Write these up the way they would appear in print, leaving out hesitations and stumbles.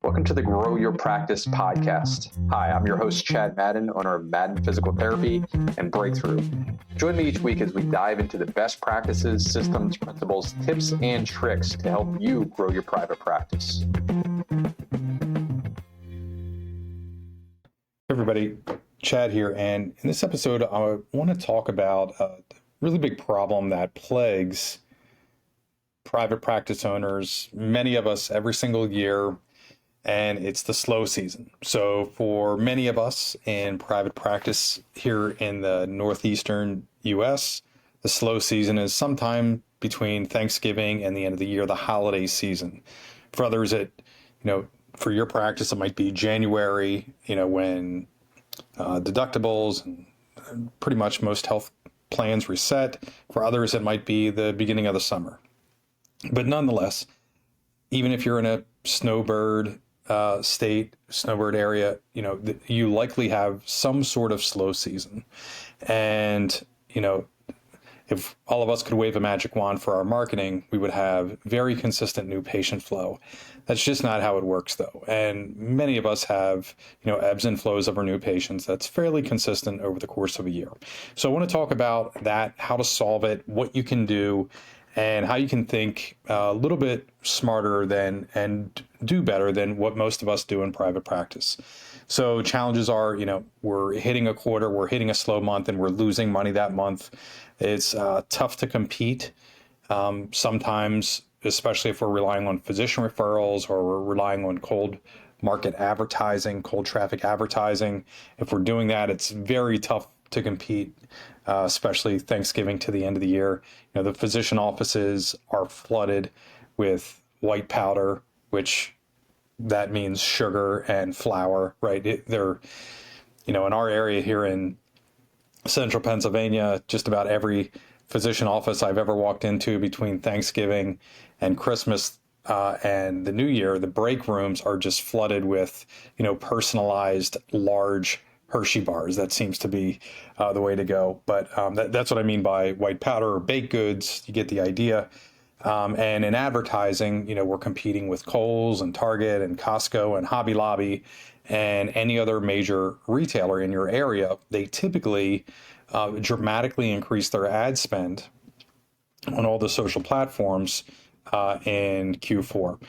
Welcome to the Grow Your Practice podcast. Hi, I'm your host, Chad Madden, owner of Madden Physical Therapy and Breakthrough. Join me each week as we dive into the best practices, systems, principles, tips, and tricks to help you grow your private practice. Hey everybody, Chad here, and in this episode I want to talk about a really big problem that plagues private practice owners, many of us every single year, and it's the slow season. So for many of us in private practice here in the northeastern US, the slow season is sometime between Thanksgiving and the end of the year, the holiday season. For others, for your practice, it might be January, when deductibles and pretty much most health plans reset. For others, it might be the beginning of the summer. But nonetheless, even if you're in a snowbird state, snowbird area, you likely have some sort of slow season. And, if all of us could wave a magic wand for our marketing, we would have very consistent new patient flow. That's just not how it works, though. And many of us have, ebbs and flows of our new patients that's fairly consistent over the course of a year. So I want to talk about that, how to solve it, what you can do, and how you can think a little bit smarter and do better than what most of us do in private practice. So challenges are, we're hitting a quarter, we're hitting a slow month, and we're losing money that month. It's tough to compete sometimes, especially if we're relying on physician referrals or we're relying on cold market advertising, cold traffic advertising. If we're doing that, it's very tough to compete, especially Thanksgiving to the end of the year. The physician offices are flooded with white powder, which that means sugar and flour, right? They're, in our area here in central Pennsylvania, just about every physician office I've ever walked into between Thanksgiving and Christmas and the New Year, the break rooms are just flooded with, personalized large Hershey bars. That seems to be the way to go. But that's what I mean by white powder or baked goods. You get the idea. And in advertising, we're competing with Kohl's and Target and Costco and Hobby Lobby and any other major retailer in your area. They typically dramatically increase their ad spend on all the social platforms in Q4.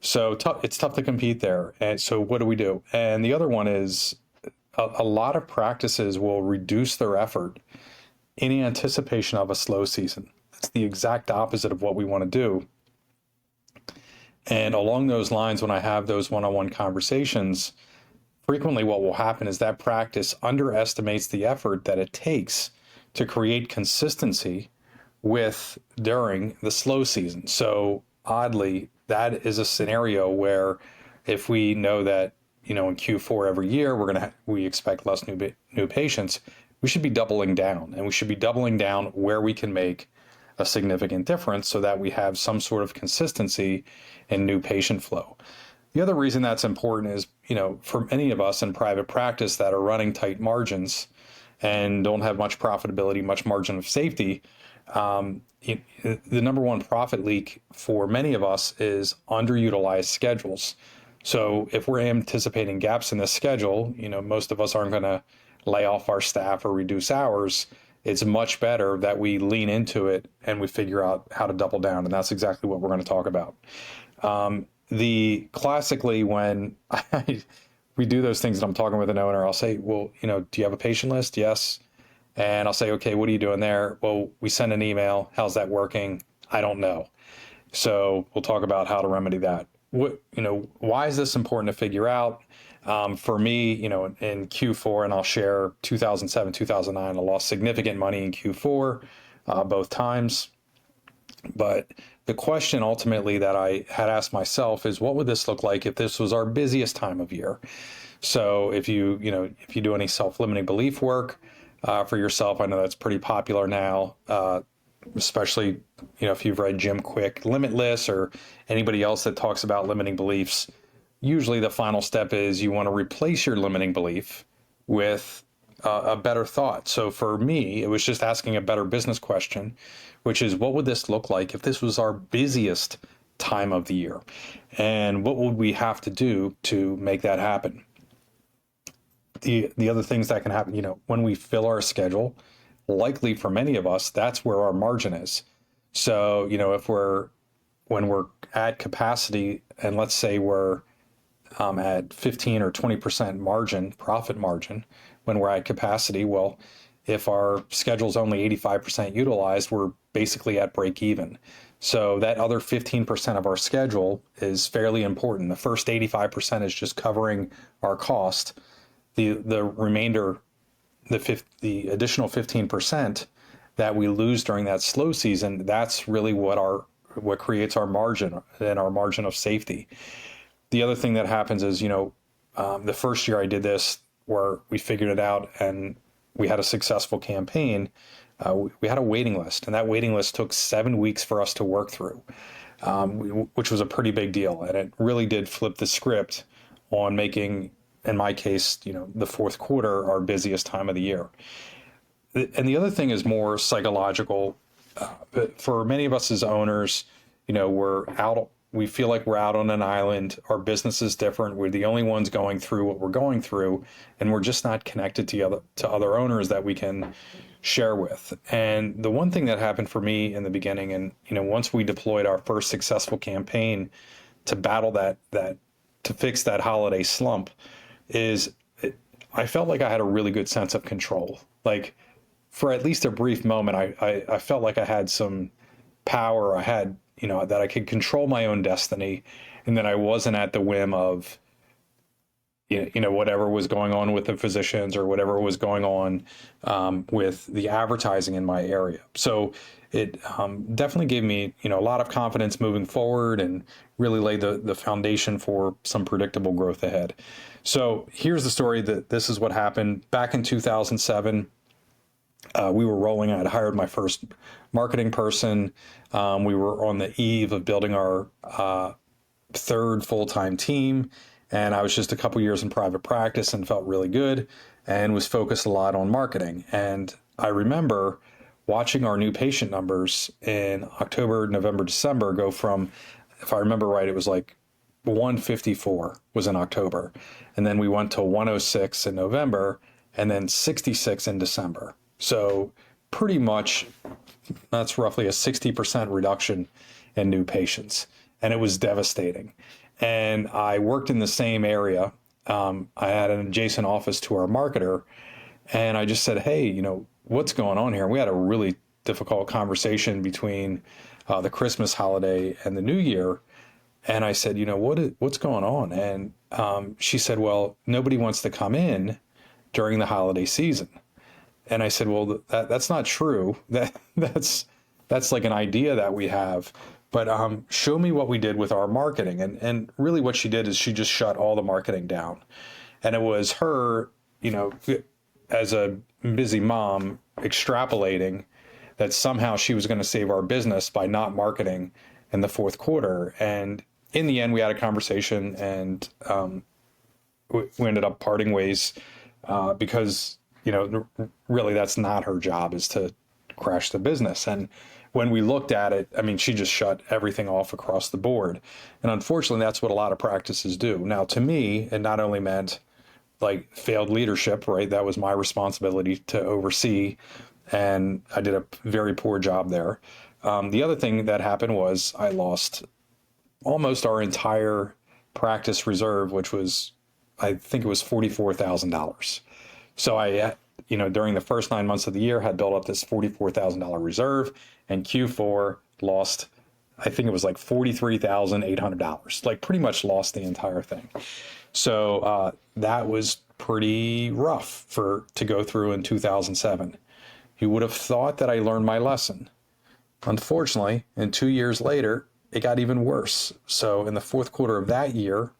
So it's tough to compete there. And so what do? And the other one is a lot of practices will reduce their effort in anticipation of a slow season. That's the exact opposite of what we want to do. And along those lines, when I have those one-on-one conversations, frequently what will happen is that practice underestimates the effort that it takes to create consistency during the slow season. So oddly, that is a scenario where if we know that, in Q4 every year, we expect less new patients, we should be doubling down, and we should be doubling down where we can make a significant difference so that we have some sort of consistency in new patient flow. The other reason that's important is, for many of us in private practice that are running tight margins and don't have much profitability, much margin of safety, the number one profit leak for many of us is underutilized schedules. So if we're anticipating gaps in the schedule, most of us aren't going to lay off our staff or reduce hours. It's much better that we lean into it and we figure out how to double down. And that's exactly what we're going to talk about. Classically, when we do those things and I'm talking with an owner, I'll say, well, do you have a patient list? Yes. And I'll say, okay, what are you doing there? Well, we send an email. How's that working? I don't know. So we'll talk about how to remedy that. Why is this important to figure out? For me, in Q4, and I'll share 2007, 2009, I lost significant money in Q4, both times. But the question ultimately that I had asked myself is, what would this look like if this was our busiest time of year? So if you do any self-limiting belief work for yourself, I know that's pretty popular now, especially, if you've read Jim Quick, Limitless, or anybody else that talks about limiting beliefs. Usually the final step is you want to replace your limiting belief with a better thought. So for me, it was just asking a better business question, which is, what would this look like if this was our busiest time of the year. And what would we have to do to make that happen? The other things that can happen, when we fill our schedule, likely for many of us, that's where our margin is. So, when we're at capacity, and let's say we're at 15 or 20% profit margin, when we're at capacity, well, if our schedule's only 85% utilized, we're basically at break even. So that other 15% of our schedule is fairly important. The first 85% is just covering our cost. The remainder, the additional 15% that we lose during that slow season, that's really what creates our margin and our margin of safety. The other thing that happens is, the first year I did this, where we figured it out and we had a successful campaign, we had a waiting list, and that waiting list took 7 weeks for us to work through, which was a pretty big deal. And it really did flip the script on making, in my case, the fourth quarter our busiest time of the year. And the other thing is more psychological. But for many of us as owners, we feel like we're out on an island. Our business is different. We're the only ones going through what we're going through, and we're just not connected to other owners that we can share with. And the one thing that happened for me in the beginning, and once we deployed our first successful campaign to battle to fix that holiday slump, I felt like I had a really good sense of control. Like, for at least a brief moment, I felt like I had some power. I had, that I could control my own destiny, and that I wasn't at the whim of, whatever was going on with the physicians or whatever was going on with the advertising in my area. So it definitely gave me, a lot of confidence moving forward, and really laid the foundation for some predictable growth ahead. So here's the story. This is what happened back in 2007. We were rolling. I had hired my first marketing person. We were on the eve of building our third full-time team, and I was just a couple years in private practice and felt really good and was focused a lot on marketing. And I remember watching our new patient numbers in October, November, December go from, if I remember right, it was like 154 was in October, and then we went to 106 in November, and then 66 in December. So pretty much that's roughly a 60% reduction in new patients. And it was devastating. And I worked in the same area. I had an adjacent office to our marketer. And I just said, hey, what's going on here? We had a really difficult conversation between the Christmas holiday and the New Year. And I said, what's going on? And she said, well, nobody wants to come in during the holiday season. And I said, well, that's not true. That's like an idea that we have. But show me what we did with our marketing. And really what she did is she just shut all the marketing down. And it was her, as a busy mom, extrapolating that somehow she was going to save our business by not marketing in the fourth quarter. And in the end, we had a conversation, and we ended up parting ways because really that's not her job, is to crash the business. And when we looked at it, she just shut everything off across the board. And unfortunately, that's what a lot of practices do. Now, to me, it not only meant like failed leadership, right? That was my responsibility to oversee, and I did a very poor job there. The other thing that happened was I lost almost our entire practice reserve, which was, I think it was $44,000. So I, during the first 9 months of the year, had built up this $44,000 reserve, and Q4 lost, I think it was like $43,800, like pretty much lost the entire thing. So that was pretty rough to go through in 2007. You would have thought that I learned my lesson. Unfortunately, and 2 years later, it got even worse. So in the fourth quarter of that year,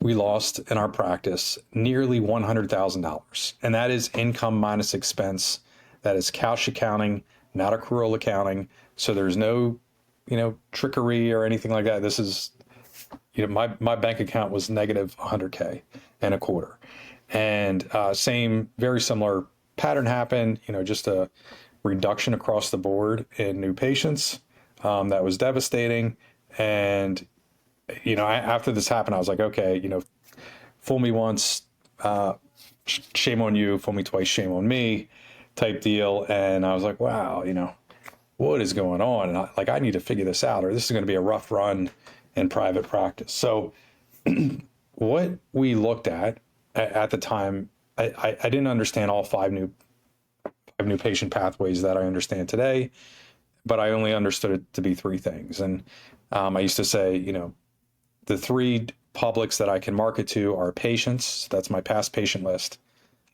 we lost in our practice nearly $100,000. And that is income minus expense. That is cash accounting, not accrual accounting. So there's no, trickery or anything like that. This is, my bank account was negative $100K in a quarter. And very similar pattern happened, just a reduction across the board in new patients, that was devastating. And, after this happened, I was like, okay, fool me once, shame on you, fool me twice, shame on me type deal. And I was like, wow, what is going on? And I need to figure this out, or this is going to be a rough run in private practice. So what we looked at the time, I didn't understand all five new patient pathways that I understand today, but I only understood it to be three things. And I used to say, the three publics that I can market to are patients. That's my past patient list.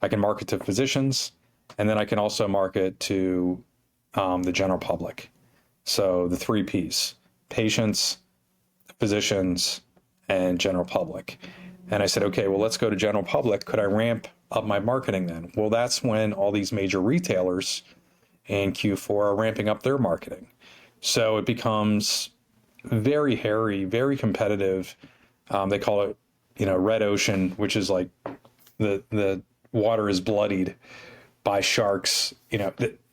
I can market to physicians, and then I can also market to the general public. So the three Ps: patients, physicians, and general public. And I said, okay, well, let's go to general public. Could I ramp up my marketing then? Well, that's when all these major retailers in Q4 are ramping up their marketing. So it becomes very hairy, very competitive. They call it, red ocean, which is like the water is bloodied by sharks.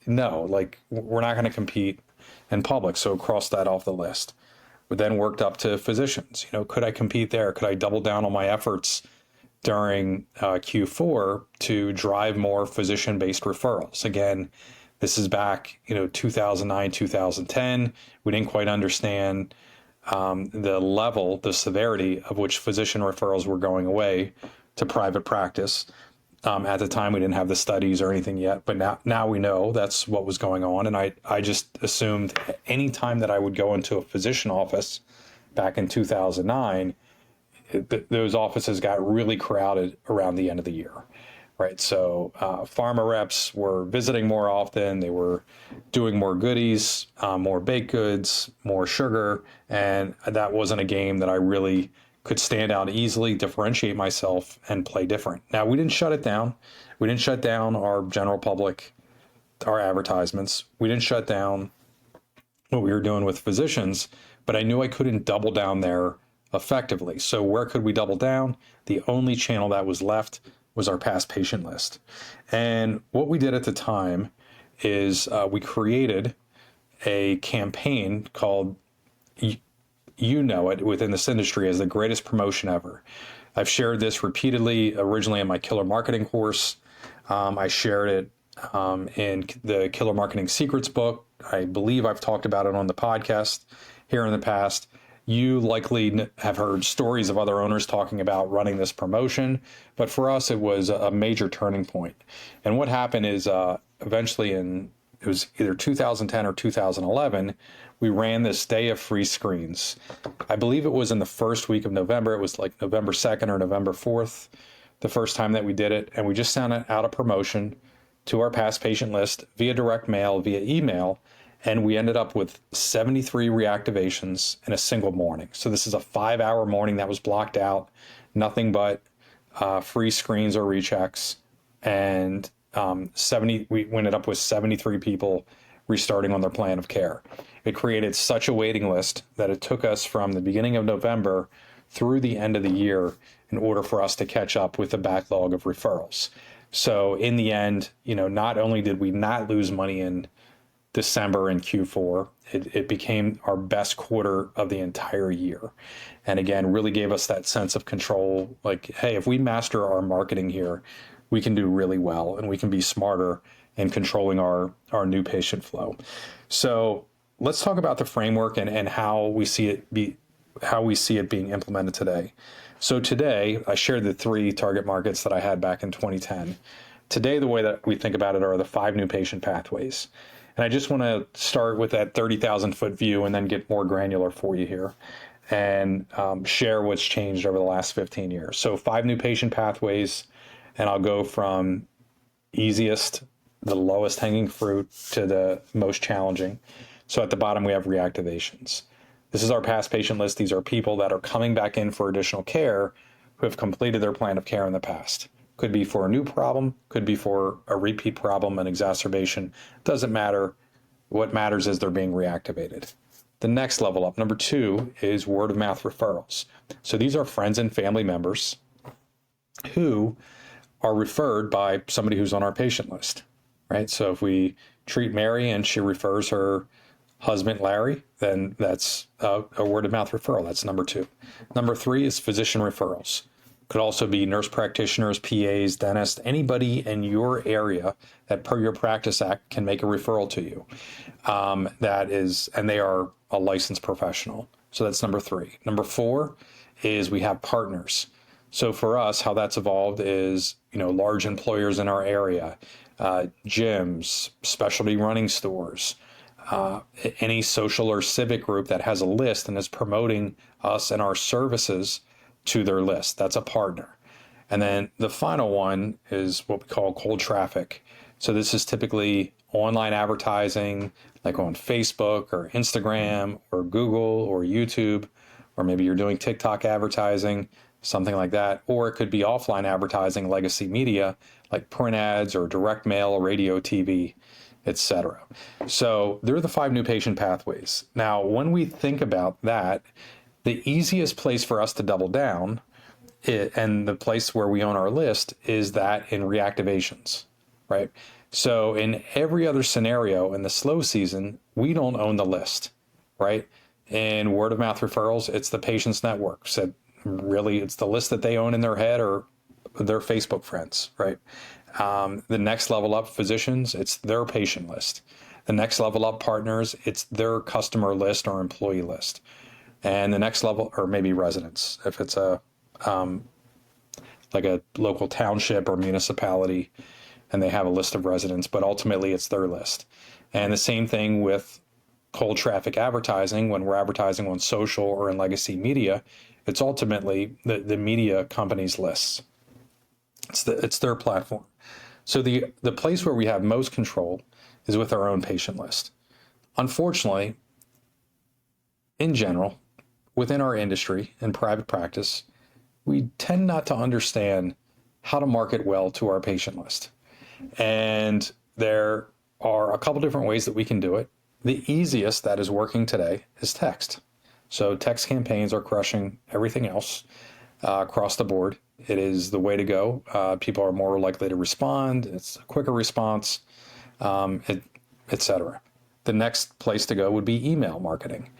No, like we're not going to compete in public. So cross that off the list. We then worked up to physicians. Could I compete there? Could I double down on my efforts during Q4 to drive more physician-based referrals? Again, this is back, 2009, 2010. We didn't quite understand the severity of which physician referrals were going away to private practice. At the time, we didn't have the studies or anything yet, but now we know that's what was going on. And I just assumed any time that I would go into a physician office back in 2009, those offices got really crowded around the end of the year, right? So pharma reps were visiting more often. They were doing more goodies, more baked goods, more sugar. And that wasn't a game that I really could stand out easily, differentiate myself, and play different. Now, we didn't shut it down. We didn't shut down our general public, our advertisements. We didn't shut down what we were doing with physicians, but I knew I couldn't double down there effectively. So where could we double down? The only channel that was left was our past patient list. And what we did at the time is we created a campaign called it within this industry as the greatest promotion ever. I've shared this repeatedly, originally in my Killer Marketing course. I shared it in the Killer Marketing Secrets book. I believe I've talked about it on the podcast here in the past. You likely have heard stories of other owners talking about running this promotion, but for us, it was a major turning point. And what happened is eventually it was either 2010 or 2011, we ran this day of free screens. I believe it was in the first week of November. It was like November 2nd or November 4th, the first time that we did it. And we just sent out a promotion to our past patient list via direct mail, via email. And we ended up with 73 reactivations in a single morning. So this is a 5-hour morning that was blocked out, nothing but free screens or rechecks. And we ended up with 73 people restarting on their plan of care. It created such a waiting list that it took us from the beginning of November through the end of the year in order for us to catch up with the backlog of referrals. So in the end, not only did we not lose money in December and Q4, it became our best quarter of the entire year. And again, really gave us that sense of control. Like, hey, if we master our marketing here, we can do really well and we can be smarter in controlling our new patient flow. So let's talk about the framework and how we see it being implemented today. So today, I shared the three target markets that I had back in 2010. Today, the way that we think about it are the 5 new patient pathways. And I just want to start with that 30,000 foot view and then get more granular for you here and share what's changed over the last 15 years. So 5 new patient pathways, and I'll go from easiest, the lowest hanging fruit, to the most challenging. So at the bottom, we have reactivations. This is our past patient list. These are people that are coming back in for additional care who have completed their plan of care in the past. Could be for a new problem, could be for a repeat problem, an exacerbation. Doesn't matter. What matters is they're being reactivated. The next level up, number 2, is word of mouth referrals. So these are friends and family members who are referred by somebody who's on our patient list, right? So if we treat Mary and she refers her husband Larry, then that's a word of mouth referral. That's number 2. Number 3 is physician referrals. Could also be nurse practitioners, PAs, dentists, anybody in your area that per your practice act can make a referral to you. And they are a licensed professional. So that's number 3. Number 4 is we have partners. So for us, how that's evolved is, large employers in our area, gyms, specialty running stores, any social or civic group that has a list and is promoting us and our services to their list. That's a partner. And then the final one is what we call cold traffic. So this is typically online advertising, like on Facebook or Instagram or Google or YouTube, or maybe you're doing TikTok advertising, something like that. Or it could be offline advertising, legacy media, like print ads or direct mail, radio, TV, etc. So there are the 5 new patient pathways. Now, when we think about that, the easiest place for us to double down and the place where we own our list is that in reactivations, right? So in every other scenario in the slow season, we don't own the list, right? In word of mouth referrals, it's the patient's network. So really, it's the list that they own in their head or their Facebook friends, right? The next level up physicians, it's their patient list. The next level up partners, it's their customer list or employee list. And the next level, or maybe residents, if it's like a local township or municipality, and they have a list of residents, but ultimately it's their list. And the same thing with cold traffic advertising. When we're advertising on social or in legacy media, it's ultimately the media company's lists. It's their platform. So the place where we have most control is with our own patient list. Unfortunately, in general, within our industry and private practice, we tend not to understand how to market well to our patient list. And there are a couple different ways that we can do it. The easiest that is working today is text. So text campaigns are crushing everything else across the board. It is the way to go. People are more likely to respond. It's a quicker response, etc. The next place to go would be email marketing.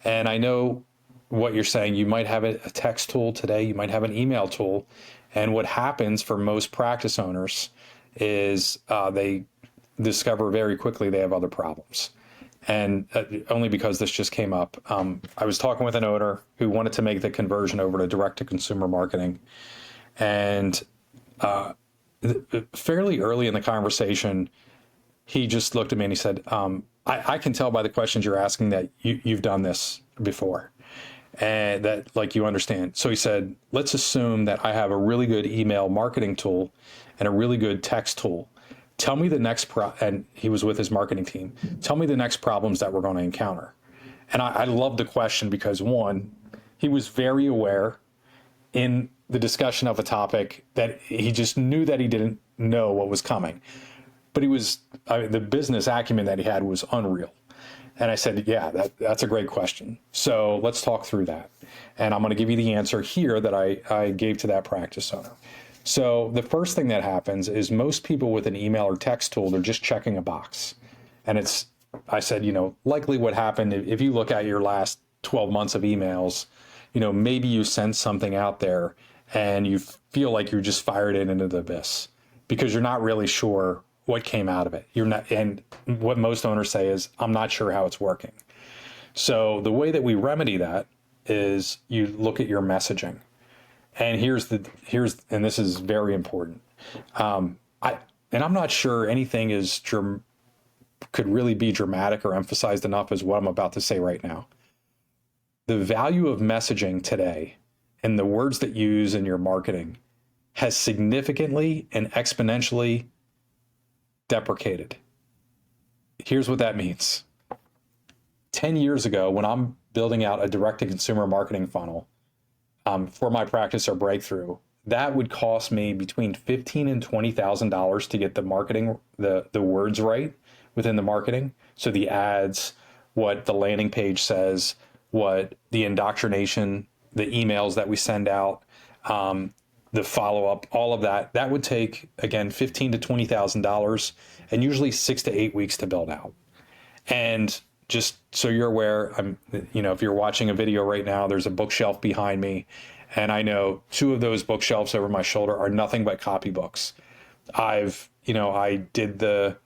And I know what you're saying. You might have a text tool today. You might have an email tool. And what happens for most practice owners is they discover very quickly they have other problems. And only because this just came up. I was talking with an owner who wanted to make the conversion over to direct-to-consumer marketing. And fairly early in the conversation, he just looked at me and he said, I can tell by the questions you're asking that you've done this before and that like you understand. So he said, let's assume that I have a really good email marketing tool and a really good text tool. Tell me the next and he was with his marketing team. Tell me the next problems that we're going to encounter. And I love the question because one, he was very aware in the discussion of a topic that he just knew that he didn't know what was coming. But the business acumen that he had was unreal. And I said, yeah, that's a great question. So let's talk through that. And I'm going to give you the answer here that I gave to that practice owner. So the first thing that happens is most people with an email or text tool, they're just checking a box. And I said, likely what happened, if you look at your last 12 months of emails, maybe you sent something out there and you feel like you just fired it into the abyss because you're not really sure what came out of it. And what most owners say is, I'm not sure how it's working. So the way that we remedy that is you look at your messaging. And and this is very important. I'm not sure anything could really be dramatic or emphasized enough as what I'm about to say right now. The value of messaging today and the words that you use in your marketing has significantly and exponentially deprecated. Here's what that means. 10 years ago, when I'm building out a direct-to-consumer marketing funnel for my practice or breakthrough, that would cost me between $15,000 and $20,000 to get the marketing, the words right within the marketing. So the ads, what the landing page says, what the indoctrination, the emails that we send out, the follow-up, all of that would take, again, $15,000 to $20,000 and usually 6 to 8 weeks to build out. And just so you're aware, if you're watching a video right now, there's a bookshelf behind me. And I know two of those bookshelves over my shoulder are nothing but copybooks. I did the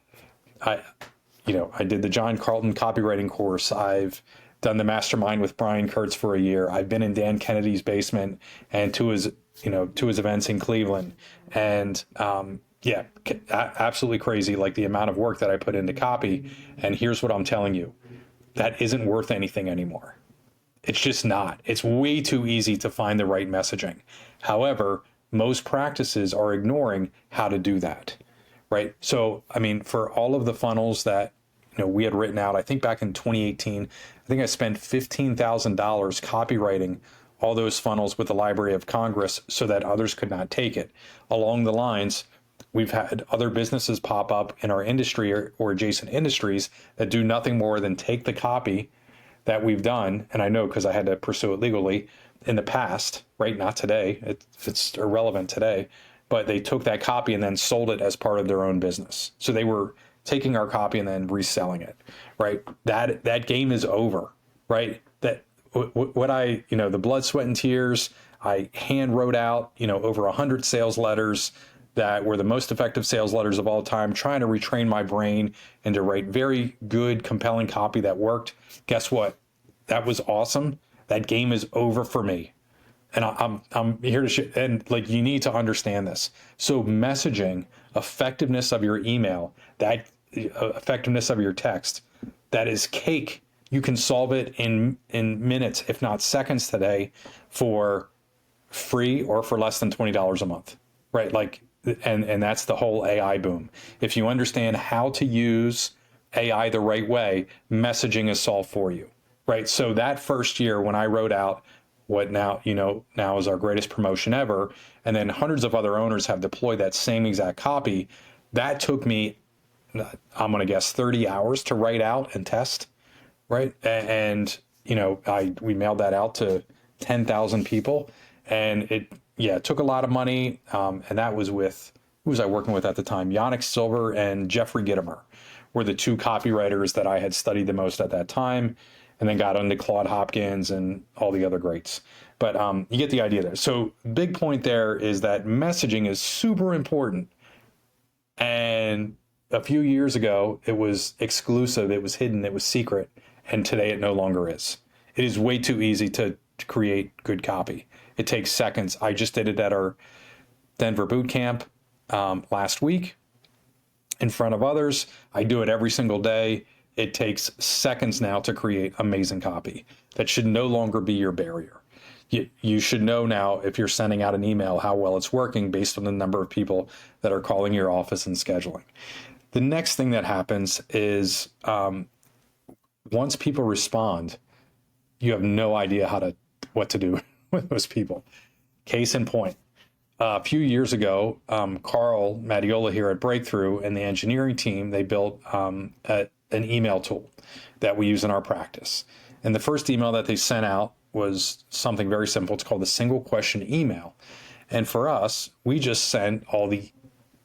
John Carlton copywriting course. I've done the mastermind with Brian Kurtz for a year. I've been in Dan Kennedy's basement and to his events in Cleveland. And absolutely crazy, like the amount of work that I put into copy. And here's what I'm telling you, that isn't worth anything anymore. It's just not. It's way too easy to find the right messaging. However, most practices are ignoring how to do that, right? So, for all of the funnels that we had written out, I think back in 2018, I think I spent $15,000 copywriting all those funnels with the Library of Congress so that others could not take it. Along the lines, we've had other businesses pop up in our industry or adjacent industries that do nothing more than take the copy that we've done, and I know because I had to pursue it legally in the past, right? Not today. It's irrelevant today, but they took that copy and then sold it as part of their own business. So they were taking our copy and then reselling it, right? That game is over, right? That what the blood, sweat, and tears, I hand wrote out, over 100 sales letters that were the most effective sales letters of all time, trying to retrain my brain and to write very good, compelling copy that worked. Guess what? That was awesome. That game is over for me. And I'm here to and you need to understand this. So messaging, effectiveness of your email, that effectiveness of your text, that is cake. You can solve it in minutes, if not seconds today, for free or for less than $20 a month, right? And that's the whole AI boom. If you understand how to use AI the right way, messaging is solved for you, right? So that first year when I wrote out what now is our greatest promotion ever, and then hundreds of other owners have deployed that same exact copy, that took me, I'm going to guess 30 hours to write out and test, right? And we mailed that out to 10,000 people, and it took a lot of money, and that was with, who was I working with at the time? Yannick Silver and Jeffrey Gitomer were the two copywriters that I had studied the most at that time, and then got into Claude Hopkins and all the other greats. But you get the idea there. So big point there is that messaging is super important. And a few years ago, it was exclusive, it was hidden, it was secret, and today it no longer is. It is way too easy to create good copy. It takes seconds. I just did it at our Denver boot camp last week in front of others. I do it every single day. It takes seconds now to create amazing copy. That should no longer be your barrier. You should know now, if you're sending out an email, how well it's working based on the number of people that are calling your office and scheduling. The next thing that happens is once people respond, you have no idea what to do with those people. Case in point, a few years ago, Carl Madiola here at Breakthrough and the engineering team, they built an email tool that we use in our practice. And the first email that they sent out was something very simple. It's called the single question email. And for us, we just sent all the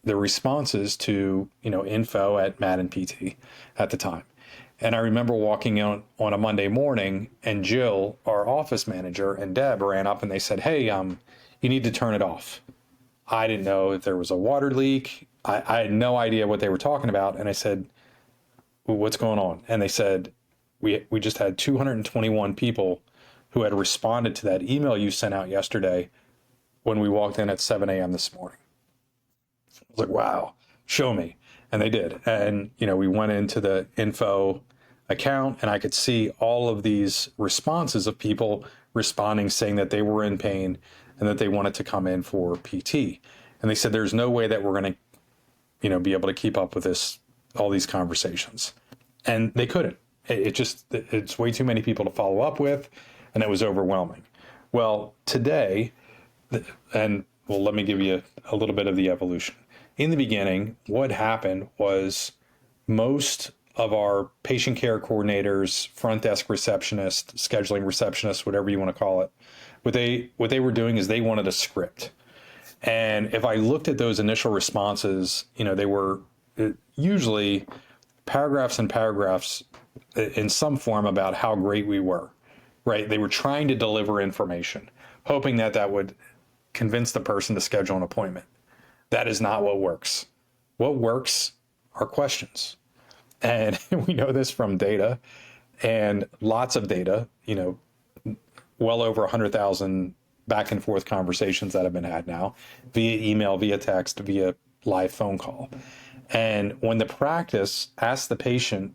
responses to, info at Madden PT at the time. And I remember walking in on a Monday morning, and Jill, our office manager, and Deb ran up and they said, "Hey, you need to turn it off." I didn't know if there was a water leak. I had no idea what they were talking about. And I said, "Well, what's going on?" And they said, we just had 221 people who had responded to that email you sent out yesterday when we walked in at 7 a.m. this morning. I was like, wow, show me. And they did. And, we went into the info account and I could see all of these responses of people responding, saying that they were in pain and that they wanted to come in for PT. And they said, there's no way that we're going to, be able to keep up with all these conversations. And they couldn't. It's way too many people to follow up with, and it was overwhelming. Well, today, let me give you a little bit of the evolution. In the beginning, what happened was most of our patient care coordinators, front desk receptionists, scheduling receptionists, whatever you want to call it, what they were doing is they wanted a script. And if I looked at those initial responses, they were usually paragraphs and paragraphs in some form about how great we were, right? They were trying to deliver information, hoping that that would convince the person to schedule an appointment. That is not what works. What works are questions. And we know this from data and lots of data, well over 100,000 back and forth conversations that have been had now via email, via text, via live phone call. And when the practice asks the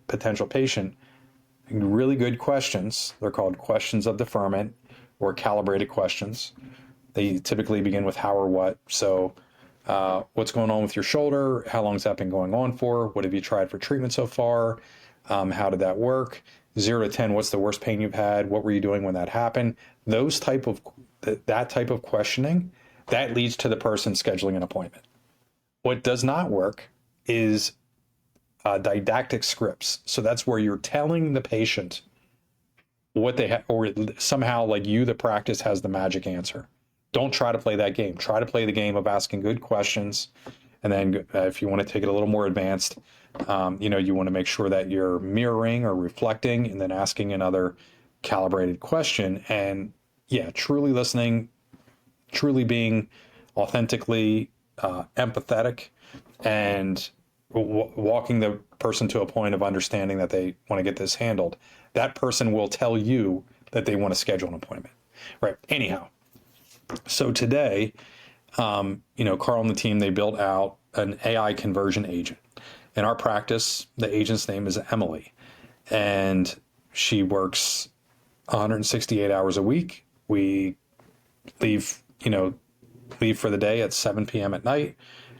potential patient, really good questions, they're called questions of deferment or calibrated questions. They typically begin with how or what. So, what's going on with your shoulder? How long has that been going on for? What have you tried for treatment so far? How did that work? 0 to 10, what's the worst pain you've had? What were you doing when that happened? That type of questioning, that leads to the person scheduling an appointment. What does not work is didactic scripts. So that's where you're telling the patient what they have, or somehow like you, the practice, has the magic answer. Don't try to play that game. Try to play the game of asking good questions. And then if you want to take it a little more advanced, you want to make sure that you're mirroring or reflecting and then asking another calibrated question. And yeah, truly listening, truly being authentically empathetic, and walking the person to a point of understanding that they want to get this handled. That person will tell you that they want to schedule an appointment, right? Anyhow, so today, Carl and the team, they built out an AI conversion agent. In our practice, the agent's name is Emily, and she works 168 hours a week. We leave for the day at 7 p.m. at night,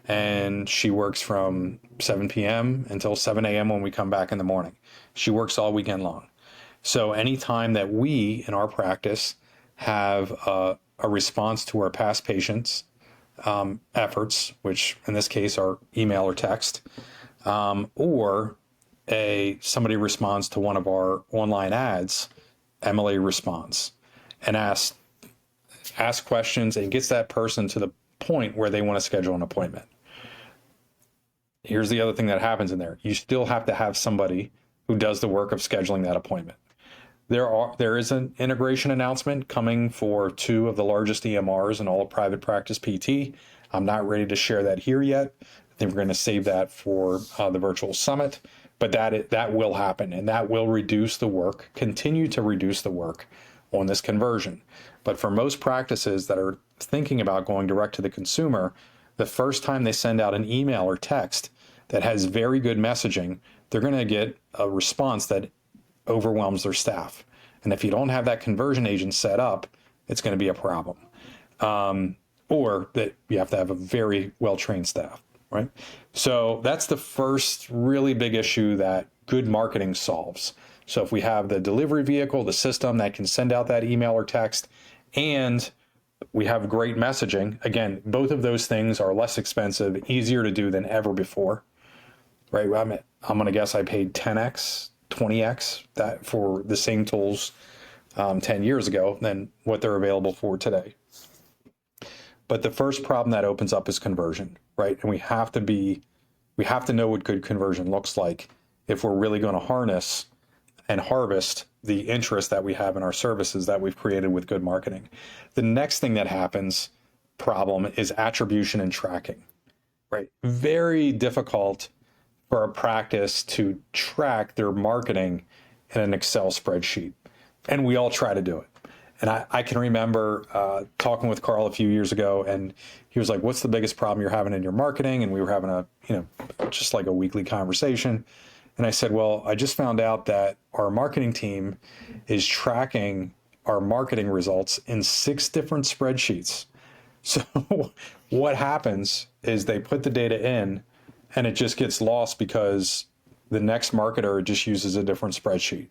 and she works from 7 p.m. until 7 a.m. when we come back in the morning. She works all weekend long. So anytime that we, in our practice, have a response to our past patients' efforts, which in this case are email or text, or somebody responds to one of our online ads, Emily responds and asks questions and gets that person to the point where they want to schedule an appointment. Here's the other thing that happens in there. You still have to have somebody who does the work of scheduling that appointment. There is an integration announcement coming for 2 of the largest EMRs in all of private practice PT. I'm not ready to share that here yet. I think we're going to save that for the virtual summit, but that will happen, and that will continue to reduce the work on this conversion. But for most practices that are thinking about going direct to the consumer, the first time they send out an email or text that has very good messaging, they're going to get a response that overwhelms their staff. And if you don't have that conversion agent set up, it's going to be a problem. Or that you have to have a very well-trained staff, right? So that's the first really big issue that good marketing solves. So if we have the delivery vehicle, the system that can send out that email or text, and we have great messaging, again, both of those things are less expensive, easier to do than ever before, right? I'm going to guess I paid 10x, 20x that for the same tools 10 years ago than what they're available for today. But the first problem that opens up is conversion, right? And we have to know what good conversion looks like if we're really going to harness and harvest the interest that we have in our services that we've created with good marketing. The next thing that happens, problem, is attribution and tracking, right? Very difficult for a practice to track their marketing in an Excel spreadsheet. And we all try to do it. And I can remember talking with Carl a few years ago, and he was like, what's the biggest problem you're having in your marketing? And we were having just like a weekly conversation. And I said, well, I just found out that our marketing team is tracking our marketing results in 6 different spreadsheets. So what happens is they put the data in and it just gets lost because the next marketer just uses a different spreadsheet.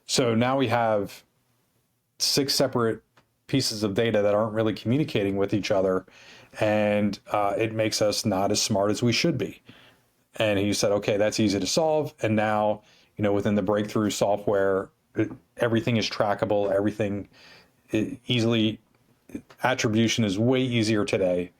So now we have 6 separate pieces of data that aren't really communicating with each other, and it makes us not as smart as we should be. And he said, okay, that's easy to solve. And now, within the breakthrough software, everything is trackable, everything easily, attribution is way easier today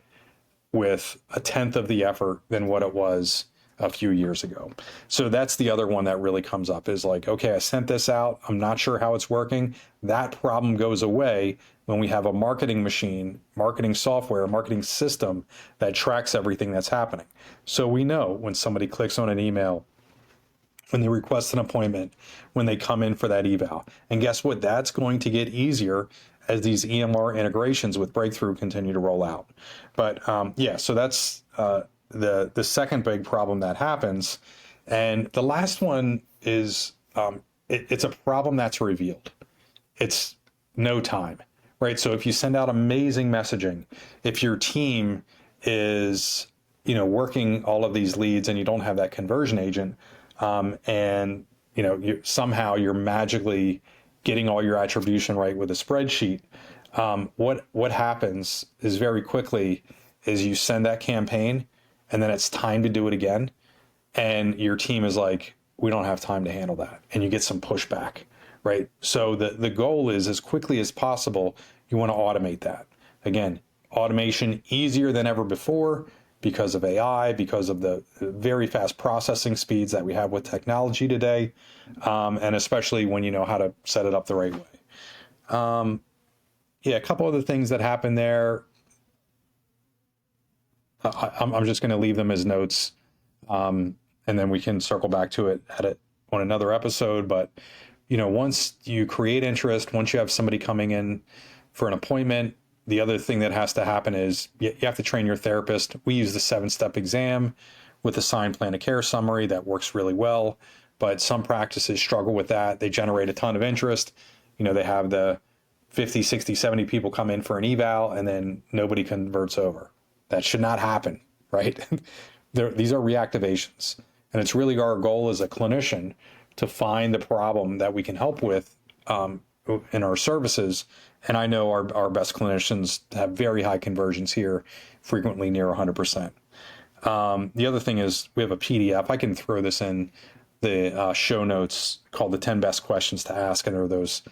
with 1/10 of the effort than what it was a few years ago. So that's the other one that really comes up is like, okay, I sent this out. I'm not sure how it's working. That problem goes away when we have a marketing machine, marketing software, marketing system that tracks everything that's happening. So we know when somebody clicks on an email, when they request an appointment, when they come in for that eval. And guess what? That's going to get easier as these EMR integrations with Breakthrough continue to roll out. But so that's the second big problem that happens. And the last one is it's a problem that's revealed. It's no time, right? So if you send out amazing messaging, if your team is working all of these leads and you don't have that conversion agent, and somehow you're magically getting all your attribution right with a spreadsheet, what happens is very quickly is you send that campaign and then it's time to do it again, and your team is like, we don't have time to handle that, and you get some pushback, right? So the goal is, as quickly as possible, you want to automate that. Again, automation easier than ever before, because of AI, because of the very fast processing speeds that we have with technology today, and especially when you know how to set it up the right way. A couple other things that happen there. I'm just going to leave them as notes, and then we can circle back to it on another episode. But once you create interest, once you have somebody coming in for an appointment, the other thing that has to happen is you have to train your therapist. We use the 7-step exam with a signed plan of care summary that works really well, but some practices struggle with that. They generate a ton of interest. They have the 50, 60, 70 people come in for an eval, and then nobody converts over. That should not happen, right? These are reactivations. And it's really our goal as a clinician to find the problem that we can help with in our services. And I know our best clinicians have very high conversions here, frequently near 100%. The other thing is we have a PDF. I can throw this in the show notes called the 10 best questions to ask. And there are those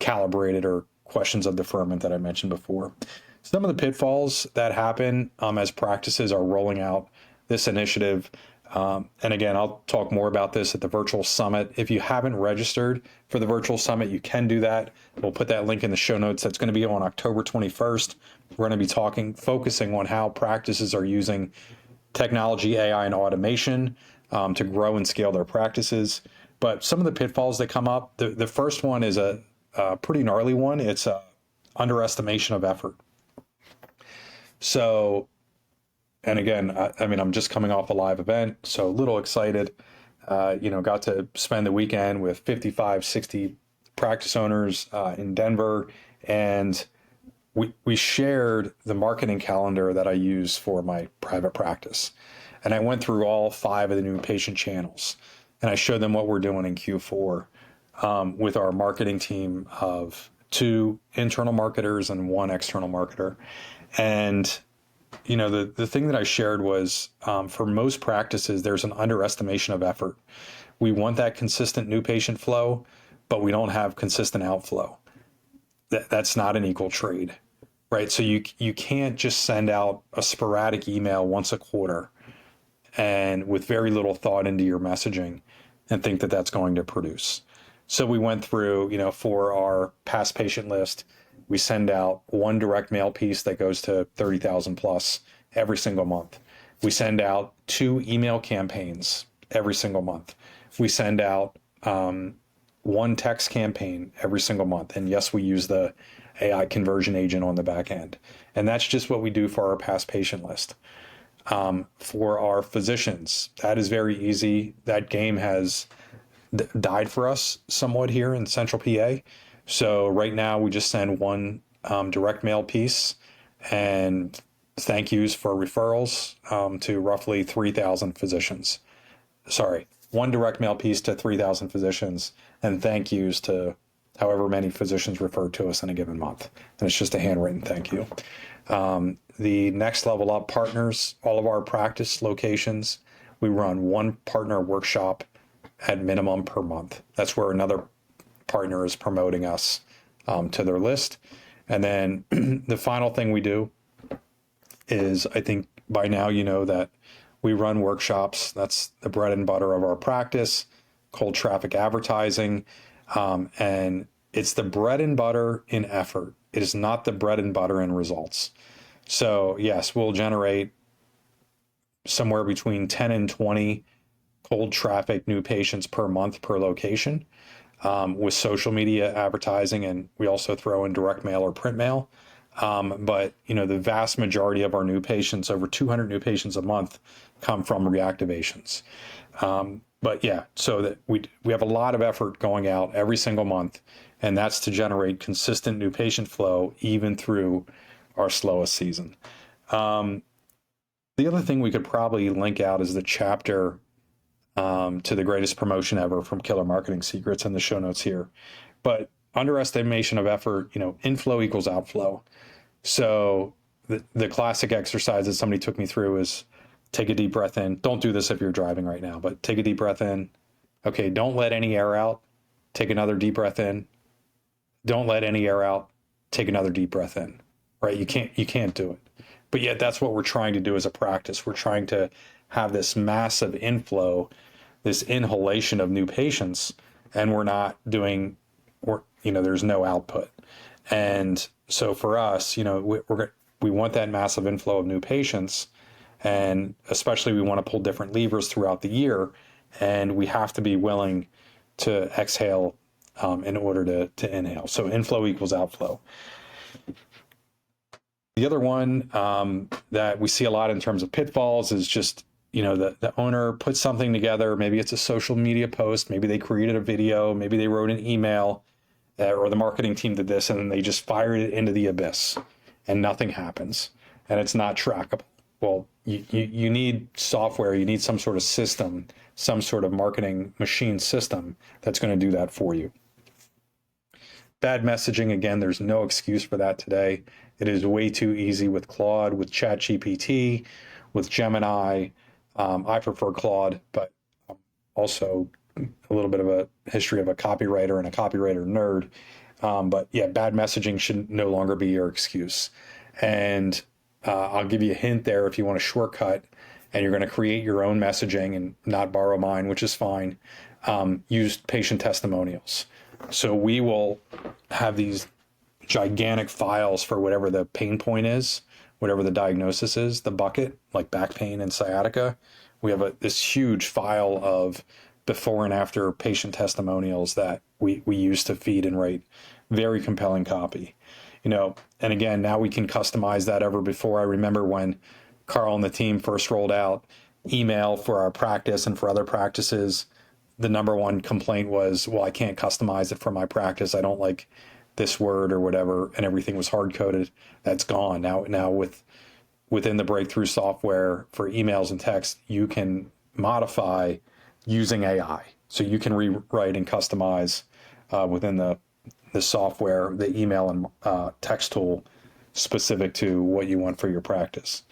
calibrated or questions of deferment that I mentioned before. Some of the pitfalls that happen as practices are rolling out this initiative. And again, I'll talk more about this at the virtual summit. If you haven't registered for the virtual summit, you can do that. We'll put that link in the show notes. That's going to be on October 21st. We're going to be focusing on how practices are using technology, AI, and automation to grow and scale their practices. But some of the pitfalls that come up, the first one is a pretty gnarly one. It's a underestimation of effort. So, and again, I'm just coming off a live event, so a little excited. Got to spend the weekend with 55, 60 practice owners in Denver, and we shared the marketing calendar that I use for my private practice. And I went through all 5 of the new patient channels, and I showed them what we're doing in Q4 with our marketing team of 2 internal marketers and 1 external marketer. And the thing that I shared was for most practices, there's an underestimation of effort. We want that consistent new patient flow, but we don't have consistent outflow. That's not an equal trade, right? So you can't just send out a sporadic email once a quarter and with very little thought into your messaging and think that that's going to produce. So we went through, for our past patient list, we send out 1 direct mail piece that goes to 30,000 plus every single month. We send out 2 email campaigns every single month. We send out 1 text campaign every single month. And yes, we use the AI conversion agent on the back end. And that's just what we do for our past patient list. For our physicians, that is very easy. That game has died for us somewhat here in Central PA. So right now we just send 1 direct mail piece and thank yous for referrals to roughly 3,000 physicians. Sorry, 1 direct mail piece to 3,000 physicians and thank yous to however many physicians referred to us in a given month. And it's just a handwritten thank you. The next level up partners, all of our practice locations, we run 1 partner workshop at minimum per month. That's where another partner is promoting us to their list. And then the final thing we do is, I think by now you know that we run workshops. That's the bread and butter of our practice, cold traffic advertising. And it's the bread and butter in effort. It is not the bread and butter in results. So yes, we'll generate somewhere between 10 and 20 cold traffic new patients per month per location with social media advertising. And we also throw in direct mail or print mail. But the vast majority of our new patients, over 200 new patients a month, come from reactivations. But yeah, so that we have a lot of effort going out every single month, and that's to generate consistent new patient flow even through our slowest season. The other thing we could probably link out is the chapter to the greatest promotion ever from Killer Marketing Secrets in the show notes here. But underestimation of effort, inflow equals outflow. So the classic exercise that somebody took me through is take a deep breath in. Don't do this if you're driving right now, but take a deep breath in. Okay, don't let any air out. Take another deep breath in. Don't let any air out. Take another deep breath in. Right? You can't do it. But yet that's what we're trying to do as a practice. We're trying to have this massive inflow, this inhalation of new patients, and we're not doing, there's no output. And so for us, we want that massive inflow of new patients, and especially we want to pull different levers throughout the year, and we have to be willing to exhale in order to inhale. So inflow equals outflow. The other one that we see a lot in terms of pitfalls is just, the owner puts something together. Maybe it's a social media post. Maybe they created a video. Maybe they wrote an email, or the marketing team did this, and then they just fired it into the abyss and nothing happens and it's not trackable. Well, you need software. You need some sort of system, some sort of marketing machine system that's going to do that for you. Bad messaging, again, there's no excuse for that today. It is way too easy with Claude, with ChatGPT, with Gemini. I prefer Claude, but also a little bit of a history of a copywriter and a copywriter nerd. But yeah, bad messaging should no longer be your excuse. And I'll give you a hint there if you want a shortcut and you're going to create your own messaging and not borrow mine, which is fine. Use patient testimonials. So we will have these gigantic files for whatever the pain point is, whatever the diagnosis is, the bucket, like back pain and sciatica. We have this huge file of before and after patient testimonials that we use to feed and write very compelling copy. And again, now we can customize that ever before. I remember when Carl and the team first rolled out email for our practice and for other practices, the number one complaint was, well, I can't customize it for my practice. I don't like this word or whatever, and everything was hard coded. That's gone now. Within the breakthrough software for emails and text, you can modify using AI. So you can rewrite and customize within the software, the email and text tool specific to what you want for your practice.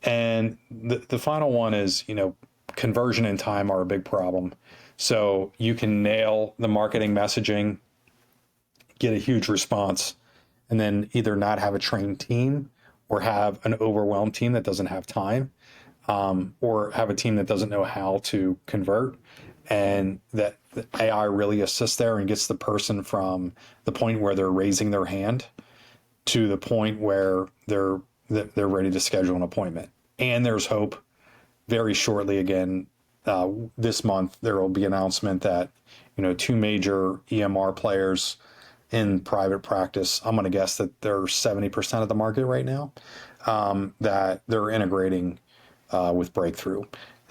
And the final one is, conversion and time are a big problem. So you can nail the marketing messaging, get a huge response, and then either not have a trained team or have an overwhelmed team that doesn't have time, or have a team that doesn't know how to convert. And that the AI really assists there and gets the person from the point where they're raising their hand to the point where they're ready to schedule an appointment. And there's hope. Very shortly, again, this month, there will be an announcement that, two major EMR players in private practice, I'm going to guess that they're 70% of the market right now, that they're integrating with Breakthrough.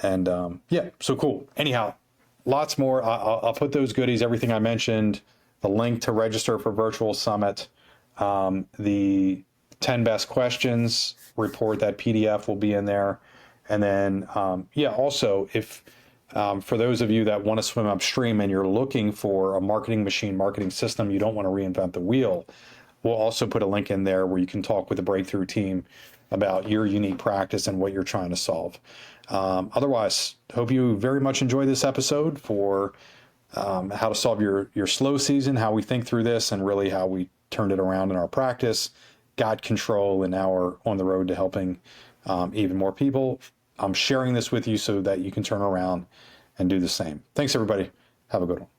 And so cool. Anyhow, lots more. I'll put those goodies, everything I mentioned, the link to register for Virtual Summit, the 10 best questions report, that PDF will be in there. And then, also, if for those of you that want to swim upstream and you're looking for a marketing machine, marketing system, you don't want to reinvent the wheel, we'll also put a link in there where you can talk with the Breakthrough team about your unique practice and what you're trying to solve. Otherwise, hope you very much enjoy this episode for how to solve your slow season, how we think through this, and really how we turned it around in our practice, got control, and now we're on the road to helping even more people I'm sharing this with you so that you can turn around and do the same. Thanks, everybody. Have a good one.